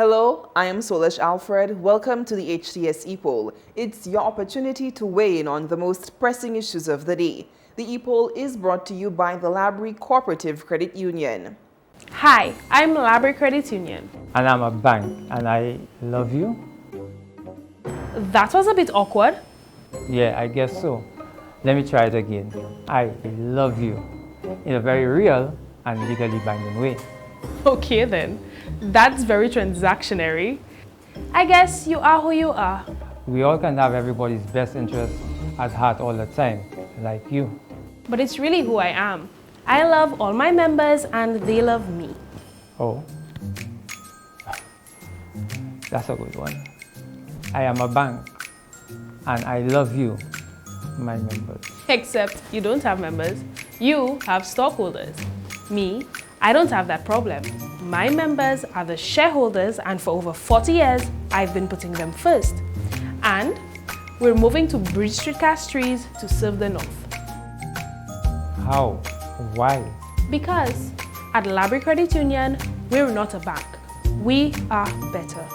Hello, I am Solish Alfred. Welcome to the Hts Epoll. It's your opportunity to weigh in on the most pressing issues of the day. The Epoll is brought to you by the Labrie Cooperative Credit Union. Hi, I'm Labrie Credit Union. And I'm a bank, and I love you. That was a bit awkward. Yeah, I guess so. Let me try it again. I love you in a very real and legally binding way. Okay then, that's very transactionary. I guess you are who you are. We all can have everybody's best interest at heart all the time, like you. But it's really who I am. I love all my members and they love me. Oh, that's a good one. I am a bank, and I love you, my members. Except you don't have members. You have stockholders. Me, I don't have that problem. My members are the shareholders, and for over 40 years, I've been putting them first. And we're moving to Bridge Street Castries to serve the North. How? Why? Because at Labrie Credit Union, we're not a bank. We are better.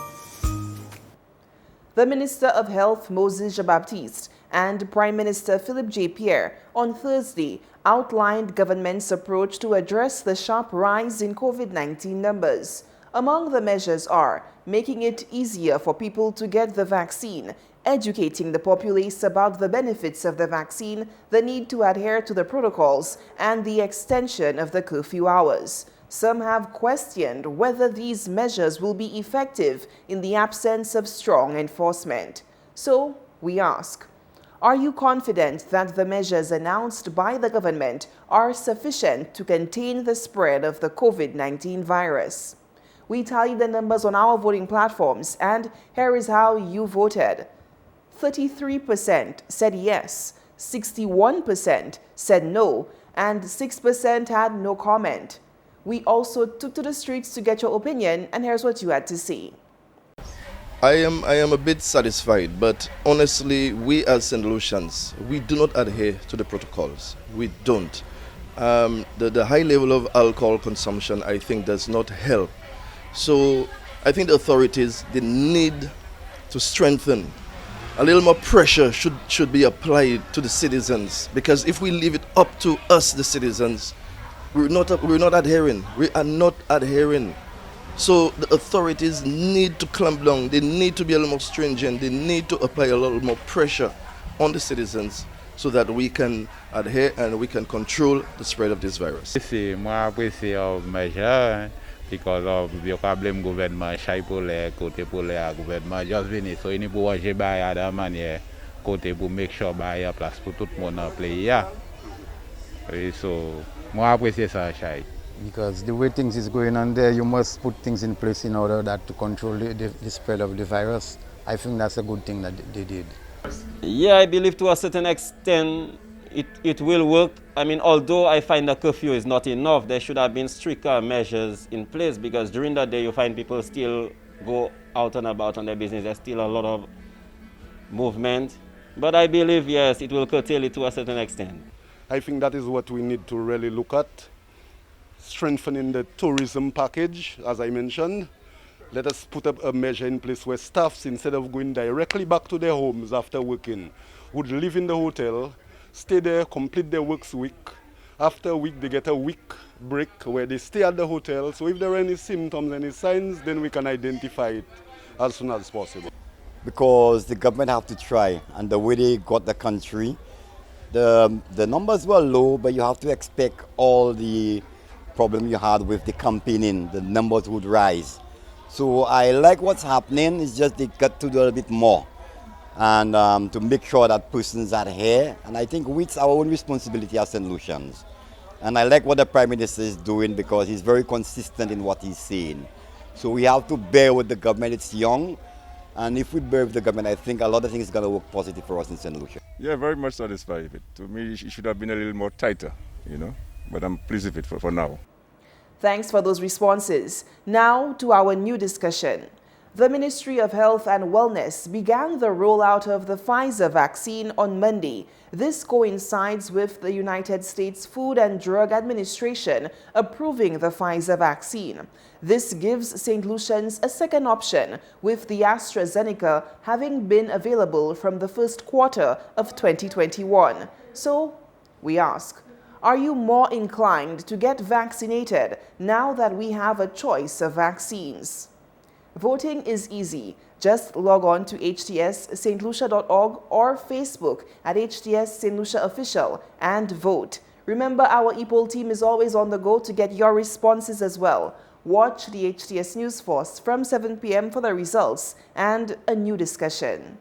The Minister of Health, Moses Jean-Baptiste, and Prime Minister Philippe J. Pierre on Thursday outlined government's approach to address the sharp rise in COVID-19 numbers. Among the measures are making it easier for people to get the vaccine, educating the populace about the benefits of the vaccine, the need to adhere to the protocols, and the extension of the curfew hours. Some have questioned whether these measures will be effective in the absence of strong enforcement. So, we ask, are you confident that the measures announced by the government are sufficient to contain the spread of the COVID-19 virus? We tallied the numbers on our voting platforms, and here is how you voted. 33% said yes, 61% said no, and 6% had no comment. We also took to the streets to get your opinion, and here's what you had to say. I am a bit satisfied, but honestly, we as St. Lucians, we do not adhere to the protocols. We don't. The high level of alcohol consumption, I think, does not help. So I think the authorities, they need to strengthen. A little more pressure should be applied to the citizens, because if we leave it up to us, the citizens, we're not adhering. We are not adhering. So the authorities need to clamp down. They need to be a little more stringent. They need to apply a little more pressure on the citizens so that we can adhere and we can control the spread of this virus. Moi, apprécie measure because of the problem gouvernement, chai pour les côté pour les gouvernement just venu so il pour agir à la manière côté pour make sure il y a place pour tout le monde dans le pays. So moi apprécie ça chai. Because the way things is going on there, you must put things in place in order that to control the spread of the virus. I think that's a good thing that they did. Yeah, I believe to a certain extent it will work. I mean, although I find the curfew is not enough, there should have been stricter measures in place, because during the day you find people still go out and about on their business. There's still a lot of movement. But I believe, yes, it will curtail it to a certain extent. I think that is what we need to really look at. Strengthening the tourism package, as I mentioned. Let us put up a measure in place where staffs, instead of going directly back to their homes after working, would live in the hotel, stay there, complete their works week. After a week, they get a week break where they stay at the hotel. So if there are any symptoms, any signs, then we can identify it as soon as possible. Because the government have to try, and the way they got the country, the numbers were low, but you have to expect all the problem you had with the campaigning, the numbers would rise. So I like what's happening. It's just they got to do a little bit more, and to make sure that persons adhere. And I think it's our own responsibility as St. Lucians. And I like what the Prime Minister is doing, because he's very consistent in what he's saying. So we have to bear with the government. It's young, and if we bear with the government, I think a lot of things are going to work positive for us in St. Lucia. Yeah, very much satisfied with it. To me, it should have been a little more tighter, but I'm pleased with it for now. Thanks for those responses. Now to our new discussion. The Ministry of Health and Wellness began the rollout of the Pfizer vaccine on Monday. This coincides with the United States Food and Drug Administration approving the Pfizer vaccine. This gives St. Lucians a second option, with the AstraZeneca having been available from the first quarter of 2021. So, we ask, are you more inclined to get vaccinated now that we have a choice of vaccines? Voting is easy. Just log on to htsstlucia.org or Facebook at HTS St. Lucia Official and vote. Remember, our Epoll team is always on the go to get your responses as well. Watch the HTS News Force from 7 p.m. for the results and a new discussion.